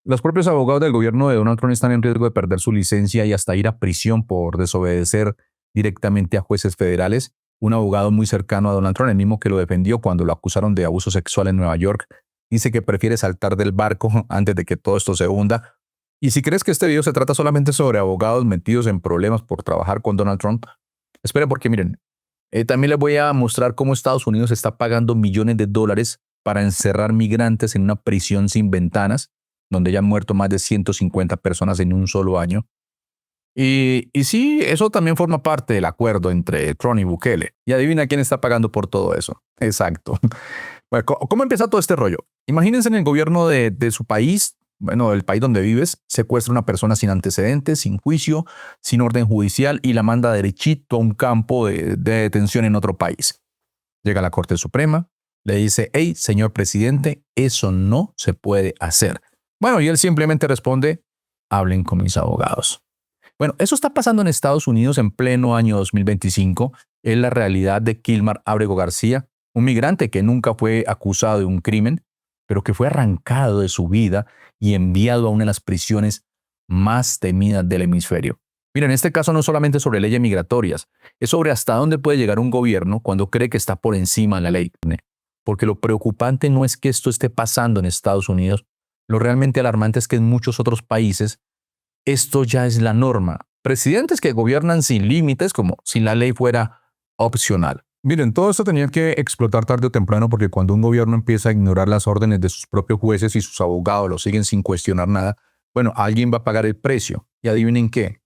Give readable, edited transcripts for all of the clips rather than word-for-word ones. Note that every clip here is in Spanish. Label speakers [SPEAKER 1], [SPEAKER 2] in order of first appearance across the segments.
[SPEAKER 1] Los propios abogados del gobierno de Donald Trump están en riesgo de perder su licencia y hasta ir a prisión por desobedecer directamente a jueces federales. Un abogado muy cercano a Donald Trump, el mismo que lo defendió cuando lo acusaron de abuso sexual en Nueva York, dice que prefiere saltar del barco antes de que todo esto se hunda. Y si crees que este video se trata solamente sobre abogados metidos en problemas por trabajar con Donald Trump, espera porque miren, también les voy a mostrar cómo Estados Unidos está pagando millones de dólares para encerrar migrantes en una prisión sin ventanas, donde ya han muerto más de 150 personas en un solo año. Y sí, eso también forma parte del acuerdo entre Trump y Bukele. Y adivina quién está pagando por todo eso. Exacto. Bueno, ¿cómo empieza todo este rollo? Imagínense en el gobierno de su país, bueno, el país donde vives, secuestra a una persona sin antecedentes, sin juicio, sin orden judicial y la manda derechito a un campo de detención en otro país. Llega a la Corte Suprema, le dice, hey, señor presidente, eso no se puede hacer. Bueno, y él simplemente responde, hablen con mis abogados. Bueno, eso está pasando en Estados Unidos en pleno año 2025. Es la realidad de Kilmar Ábrego García, un migrante que nunca fue acusado de un crimen, pero que fue arrancado de su vida y enviado a una de las prisiones más temidas del hemisferio. Mira, en este caso no solamente sobre leyes migratorias, es sobre hasta dónde puede llegar un gobierno cuando cree que está por encima de la ley. Porque lo preocupante no es que esto esté pasando en Estados Unidos, lo realmente alarmante es que en muchos otros países esto ya es la norma. Presidentes que gobiernan sin límites, como si la ley fuera opcional. Miren, todo esto tenía que explotar tarde o temprano porque cuando un gobierno empieza a ignorar las órdenes de sus propios jueces y sus abogados lo siguen sin cuestionar nada, bueno, alguien va a pagar el precio. Y adivinen qué.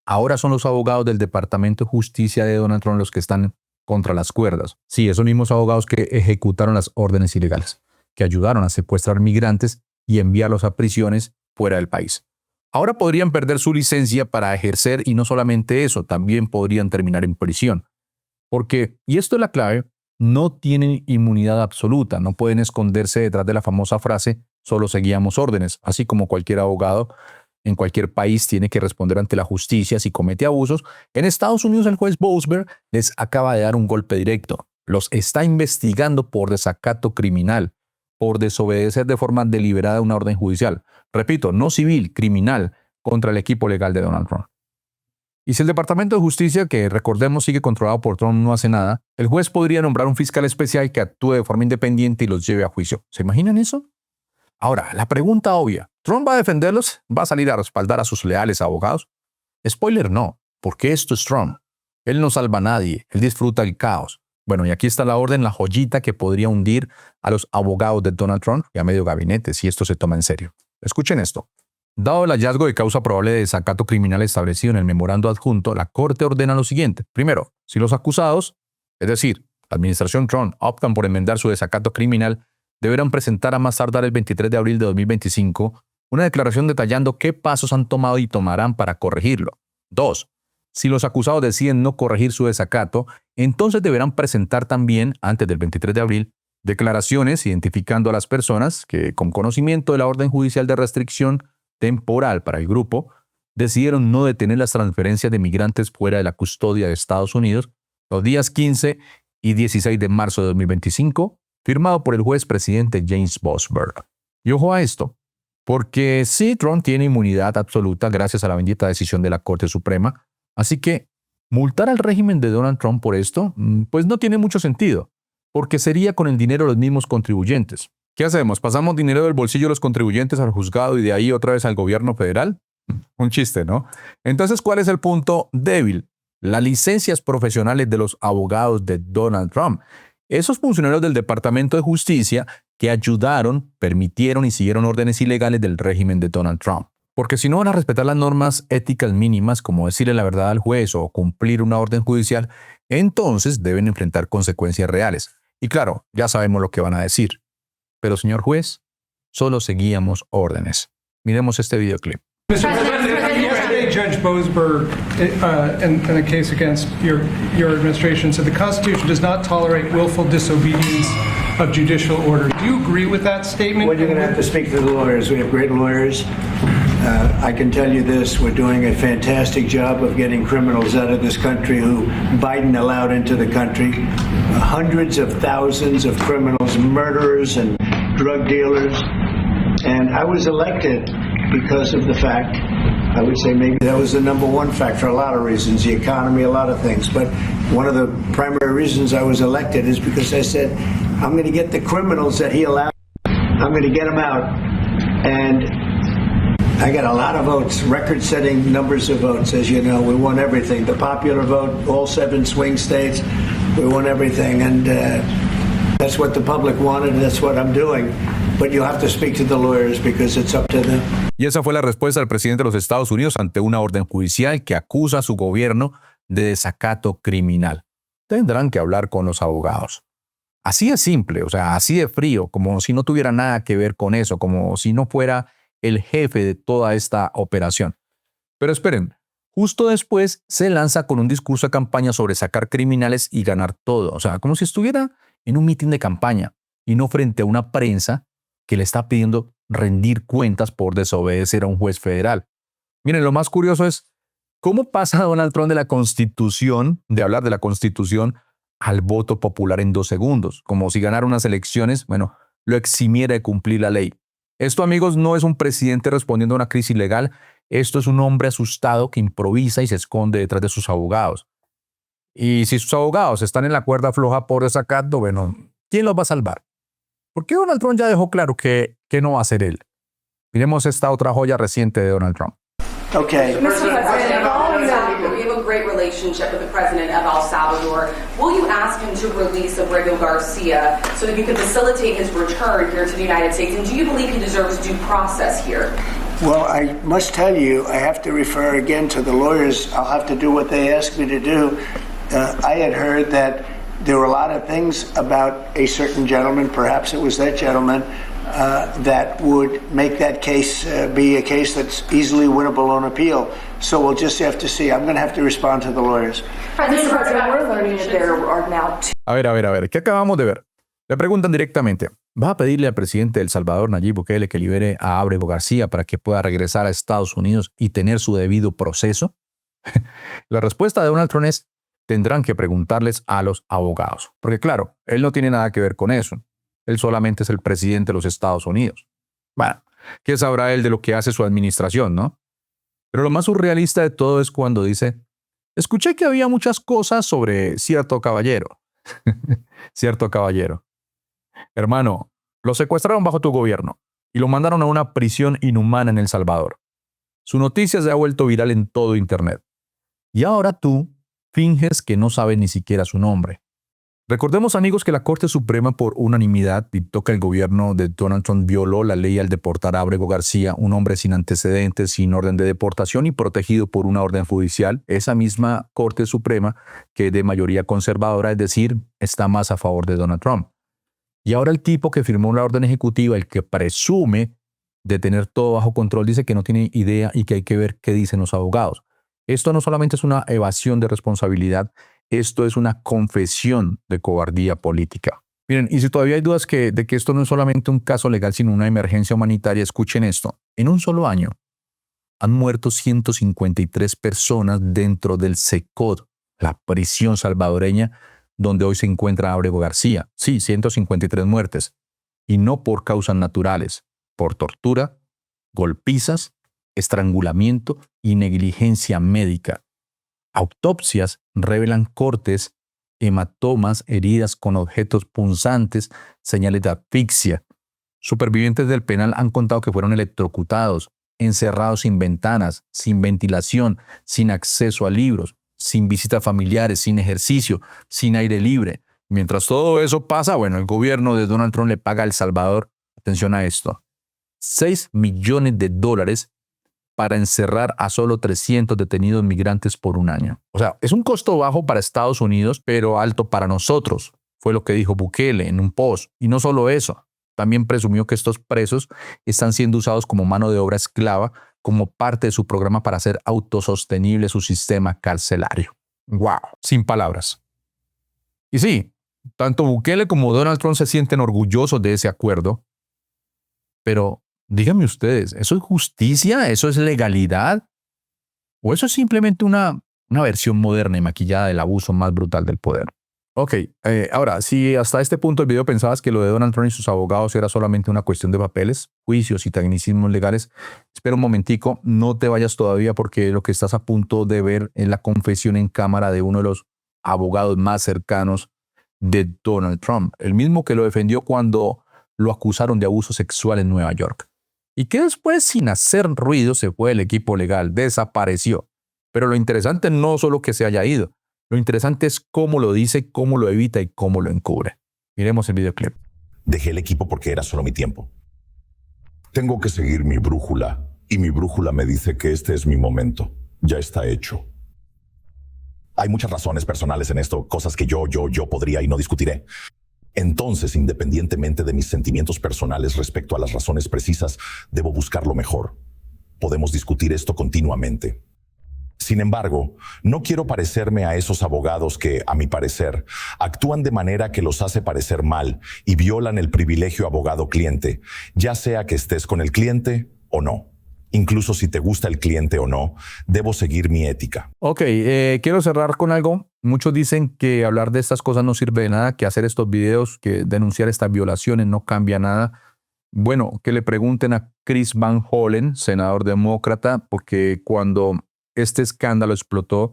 [SPEAKER 1] Ahora son los abogados del Departamento de Justicia de Donald Trump los que están contra las cuerdas. Sí, esos mismos abogados que ejecutaron las órdenes ilegales, que ayudaron a secuestrar migrantes y enviarlos a prisiones fuera del país. Ahora podrían perder su licencia para ejercer y no solamente eso, también podrían terminar en prisión. Porque, y esto es la clave, no tienen inmunidad absoluta, no pueden esconderse detrás de la famosa frase, solo seguíamos órdenes, así como cualquier abogado en cualquier país tiene que responder ante la justicia si comete abusos. En Estados Unidos el juez Boasberg les acaba de dar un golpe directo. Los está investigando por desacato criminal, por desobedecer de forma deliberada una orden judicial. Repito, no civil, criminal, contra el equipo legal de Donald Trump. Y si el Departamento de Justicia, que recordemos sigue controlado por Trump, no hace nada, el juez podría nombrar un fiscal especial que actúe de forma independiente y los lleve a juicio. ¿Se imaginan eso? Ahora, la pregunta obvia, ¿Trump va a defenderlos? ¿Va a salir a respaldar a sus leales abogados? Spoiler, no, porque esto es Trump. Él no salva a nadie, él disfruta el caos. Bueno, y aquí está la orden, la joyita que podría hundir a los abogados de Donald Trump y a medio gabinete si esto se toma en serio. Escuchen esto. Dado el hallazgo de causa probable de desacato criminal establecido en el memorando adjunto, la Corte ordena lo siguiente. Primero, si los acusados, es decir, la administración Trump, optan por enmendar su desacato criminal, deberán presentar a más tardar el 23 de abril de 2025 una declaración detallando qué pasos han tomado y tomarán para corregirlo. 2. Si los acusados deciden no corregir su desacato, entonces deberán presentar también, antes del 23 de abril, declaraciones identificando a las personas que, con conocimiento de la orden judicial de restricción temporal para el grupo, decidieron no detener las transferencias de migrantes fuera de la custodia de Estados Unidos los días 15 y 16 de marzo de 2025, firmado por el juez presidente James Boasberg. Y ojo a esto, porque sí, Trump tiene inmunidad absoluta gracias a la bendita decisión de la Corte Suprema, así que multar al régimen de Donald Trump por esto, pues no tiene mucho sentido, porque sería con el dinero de los mismos contribuyentes. ¿Qué hacemos? ¿Pasamos dinero del bolsillo de los contribuyentes al juzgado y de ahí otra vez al gobierno federal? Un chiste, ¿no? Entonces, ¿cuál es el punto débil? Las licencias profesionales de los abogados de Donald Trump. Esos funcionarios del Departamento de Justicia que ayudaron, permitieron y siguieron órdenes ilegales del régimen de Donald Trump. Porque si no van a respetar las normas éticas mínimas, como decirle la verdad al juez o cumplir una orden judicial, entonces deben enfrentar consecuencias reales. Y claro, ya sabemos lo que van a decir. Pero, señor juez, solo seguíamos órdenes. Miremos este videoclip.
[SPEAKER 2] Mr. President, yesterday Judge Boasberg, in a case against your administration, said the Constitution does not tolerate willful disobedience of judicial order. Do you agree with that statement?
[SPEAKER 3] Well, you're going to have to speak to the lawyers. We have great lawyers. I can tell you this, we're doing a fantastic job of getting criminals out of this country who Biden allowed into the country. Hundreds of thousands of criminals, murderers and drug dealers. And I was elected because of the fact, I would say maybe that was the number one fact for a lot of reasons, the economy, a lot of things. But one of the primary reasons I was elected is because I said, I'm going to get the criminals that he allowed, I'm going to get them out. And I got a lot of votes, record-setting numbers of votes. As you know, we won everything. The popular vote, all 7 swing states, we won everything. And that's what the public wanted, and that's what I'm doing. But you'll have to speak to the lawyers because it's up to them.
[SPEAKER 1] Y esa fue la respuesta del presidente de los Estados Unidos ante una orden judicial que acusa a su gobierno de desacato criminal. Tendrán que hablar con los abogados. Así de simple, o sea, así de frío, como si no tuviera nada que ver con eso, como si no fuera el jefe de toda esta operación. Pero esperen, justo después se lanza con un discurso de campaña sobre sacar criminales y ganar todo. O sea, como si estuviera en un mitin de campaña y no frente a una prensa que le está pidiendo rendir cuentas por desobedecer a un juez federal. Miren, lo más curioso es cómo pasa Donald Trump de la Constitución, de hablar de la Constitución, al voto popular en 2 segundos, como si ganara unas elecciones, lo eximiera de cumplir la ley. Esto, amigos, no es un presidente respondiendo a una crisis legal. Esto es un hombre asustado que improvisa y se esconde detrás de sus abogados. Y si sus abogados están en la cuerda floja por desacato, ¿quién los va a salvar? Porque Donald Trump ya dejó claro que no va a ser él. Miremos esta otra joya reciente de Donald Trump.
[SPEAKER 3] Okay.
[SPEAKER 4] Mr. President, following that, we have a great relationship with the president of El Salvador. Will you ask him to release Abrego Garcia so that you can facilitate his return here to the United States? And do you believe he deserves due process here?
[SPEAKER 3] Well, I must tell you, I have to refer again to the lawyers. I'll have to do what they ask me to do. I had heard that there were a lot of things about a certain gentleman, perhaps it was that gentleman, that would make that case be a case that's easily winnable on appeal. So we'll just have to see. I'm going to have to respond to the lawyers.
[SPEAKER 4] Mr. President, we're learning that there are now two.
[SPEAKER 1] A ver, ¿qué acabamos de ver? Le preguntan directamente, ¿va a pedirle al presidente de El Salvador, Nayib Bukele, que libere a Abrego García para que pueda regresar a Estados Unidos y tener su debido proceso? La respuesta de Donald Trump es, tendrán que preguntarles a los abogados. Porque claro, él no tiene nada que ver con eso. Él solamente es el presidente de los Estados Unidos. Bueno, ¿qué sabrá él de lo que hace su administración, no? Pero lo más surrealista de todo es cuando dice, escuché que había muchas cosas sobre cierto caballero. Cierto caballero. Hermano, lo secuestraron bajo tu gobierno y lo mandaron a una prisión inhumana en El Salvador. Su noticia se ha vuelto viral en todo Internet. Y ahora tú finges que no sabes ni siquiera su nombre. Recordemos, amigos, que la Corte Suprema por unanimidad dictó que el gobierno de Donald Trump violó la ley al deportar a Abrego García, un hombre sin antecedentes, sin orden de deportación y protegido por una orden judicial. Esa misma Corte Suprema que es de mayoría conservadora, es decir, está más a favor de Donald Trump. Y ahora el tipo que firmó la orden ejecutiva, el que presume de tener todo bajo control, dice que no tiene idea y que hay que ver qué dicen los abogados. Esto no solamente es una evasión de responsabilidad, esto es una confesión de cobardía política. Miren, y si todavía hay dudas de que esto no es solamente un caso legal, sino una emergencia humanitaria, escuchen esto. En un solo año han muerto 153 personas dentro del SECOD, la prisión salvadoreña, donde hoy se encuentra Abrego García. Sí, 153 muertes. Y no por causas naturales, por tortura, golpizas, estrangulamiento y negligencia médica. Autopsias revelan cortes, hematomas, heridas con objetos punzantes, señales de asfixia. Supervivientes del penal han contado que fueron electrocutados, encerrados sin ventanas, sin ventilación, sin acceso a libros, sin visitas familiares, sin ejercicio, sin aire libre. Mientras todo eso pasa, el gobierno de Donald Trump le paga a El Salvador, atención a esto, $6 millones para encerrar a solo 300 detenidos migrantes por un año. O sea, es un costo bajo para Estados Unidos, pero alto para nosotros. Fue lo que dijo Bukele en un post. Y no solo eso, también presumió que estos presos están siendo usados como mano de obra esclava, como parte de su programa para hacer autosostenible su sistema carcelario. ¡Wow! Sin palabras. Y sí, tanto Bukele como Donald Trump se sienten orgullosos de ese acuerdo, pero díganme ustedes, ¿eso es justicia? ¿Eso es legalidad? ¿O eso es simplemente una versión moderna y maquillada del abuso más brutal del poder? Ok, ahora, si hasta este punto del video pensabas que lo de Donald Trump y sus abogados era solamente una cuestión de papeles, juicios y tecnicismos legales, espera un momentico, no te vayas todavía porque lo que estás a punto de ver es la confesión en cámara de uno de los abogados más cercanos de Donald Trump, el mismo que lo defendió cuando lo acusaron de abuso sexual en Nueva York. Y que después, sin hacer ruido, se fue el equipo legal, desapareció. Pero lo interesante no solo que se haya ido, lo interesante es cómo lo dice, cómo lo evita y cómo lo encubre. Miremos el videoclip.
[SPEAKER 5] Dejé el equipo porque era solo mi tiempo. Tengo que seguir mi brújula, y mi brújula me dice que este es mi momento. Ya está hecho. Hay muchas razones personales en esto, cosas que yo podría y no discutiré. Entonces, independientemente de mis sentimientos personales respecto a las razones precisas, debo buscar lo mejor. Podemos discutir esto continuamente. Sin embargo, no quiero parecerme a esos abogados que, a mi parecer, actúan de manera que los hace parecer mal y violan el privilegio abogado-cliente, ya sea que estés con el cliente o no. Incluso si te gusta el cliente o no, debo seguir mi ética.
[SPEAKER 1] Ok, quiero cerrar con algo. Muchos dicen que hablar de estas cosas no sirve de nada, que hacer estos videos, que denunciar estas violaciones no cambia nada. Bueno, que le pregunten a Chris Van Hollen, senador demócrata, porque cuando este escándalo explotó,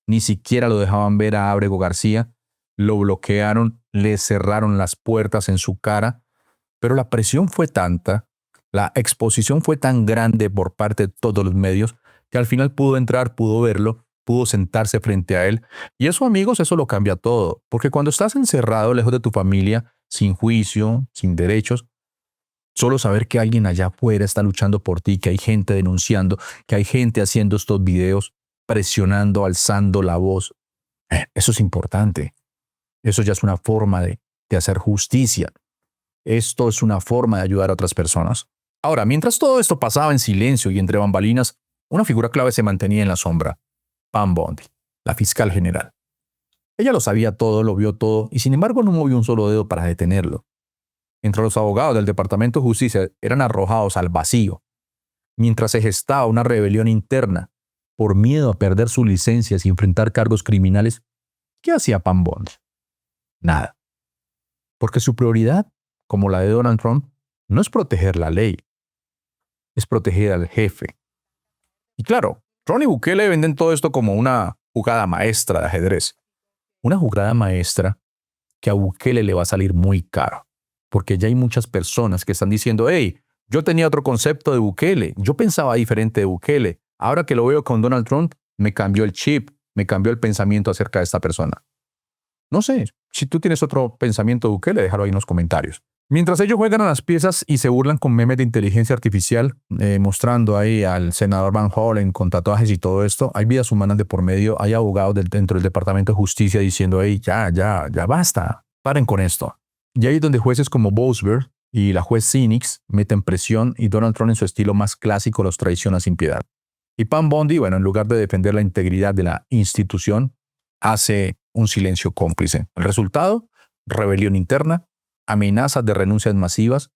[SPEAKER 1] ni siquiera lo dejaban ver a Abrego García, lo bloquearon, le cerraron las puertas en su cara, pero la presión fue tanta, la exposición fue tan grande por parte de todos los medios, que al final pudo entrar, pudo verlo, pudo sentarse frente a él. Y eso, amigos, eso lo cambia todo, porque cuando estás encerrado lejos de tu familia, sin juicio, sin derechos, solo saber que alguien allá afuera está luchando por ti, que hay gente denunciando, que hay gente haciendo estos videos, presionando, alzando la voz. Eso es importante. Eso ya es una forma de hacer justicia. Esto es una forma de ayudar a otras personas. Ahora, mientras todo esto pasaba en silencio y entre bambalinas, una figura clave se mantenía en la sombra. Pam Bondi, la fiscal general. Ella lo sabía todo, lo vio todo, y sin embargo no movió un solo dedo para detenerlo. Entre los abogados del Departamento de Justicia eran arrojados al vacío, mientras se gestaba una rebelión interna por miedo a perder sus licencias y enfrentar cargos criminales. ¿Qué hacía Pam Bondi? Nada. Porque su prioridad, como la de Donald Trump, no es proteger la ley, es proteger al jefe. Y claro, Trump y Bukele venden todo esto como una jugada maestra de ajedrez. Una jugada maestra que a Bukele le va a salir muy caro. Porque ya hay muchas personas que están diciendo, hey, yo tenía otro concepto de Bukele, yo pensaba diferente de Bukele. Ahora que lo veo con Donald Trump, me cambió el chip, me cambió el pensamiento acerca de esta persona. No sé, si tú tienes otro pensamiento de Bukele, déjalo ahí en los comentarios. Mientras ellos juegan a las piezas y se burlan con memes de inteligencia artificial, mostrando ahí al senador Van Hollen con tatuajes y todo esto, hay vidas humanas de por medio, hay abogados dentro del Departamento de Justicia diciendo, hey, ya basta, paren con esto. Y ahí es donde jueces como Boasberg y la juez Sinix meten presión y Donald Trump en su estilo más clásico los traiciona sin piedad. Y Pam Bondi, bueno, en lugar de defender la integridad de la institución, hace un silencio cómplice. El resultado, rebelión interna, amenazas de renuncias masivas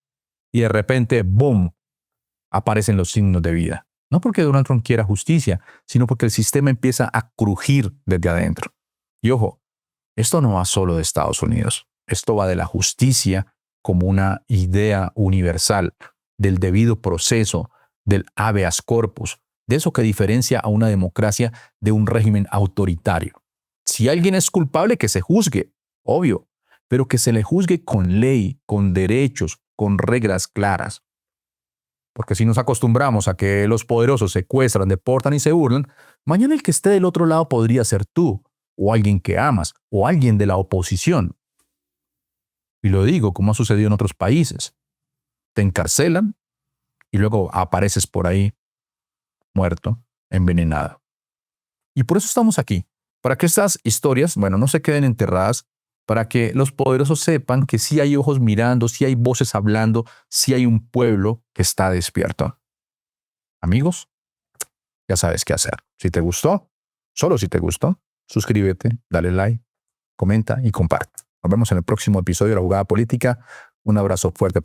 [SPEAKER 1] y de repente, ¡boom!, aparecen los signos de vida. No porque Donald Trump quiera justicia, sino porque el sistema empieza a crujir desde adentro. Y ojo, esto no va solo de Estados Unidos. Esto va de la justicia como una idea universal, del debido proceso, del habeas corpus, de eso que diferencia a una democracia de un régimen autoritario. Si alguien es culpable, que se juzgue, obvio, pero que se le juzgue con ley, con derechos, con reglas claras. Porque si nos acostumbramos a que los poderosos secuestran, deportan y se burlan, mañana el que esté del otro lado podría ser tú, o alguien que amas, o alguien de la oposición. Y lo digo como ha sucedido en otros países. Te encarcelan y luego apareces por ahí muerto, envenenado. Y por eso estamos aquí, para que estas historias, no se queden enterradas, para que los poderosos sepan que sí hay ojos mirando, sí hay voces hablando, sí hay un pueblo que está despierto. Amigos, ya sabes qué hacer. Si te gustó, solo si te gustó, suscríbete, dale like, comenta y comparte. Nos vemos en el próximo episodio de La Jugada Política. Un abrazo fuerte.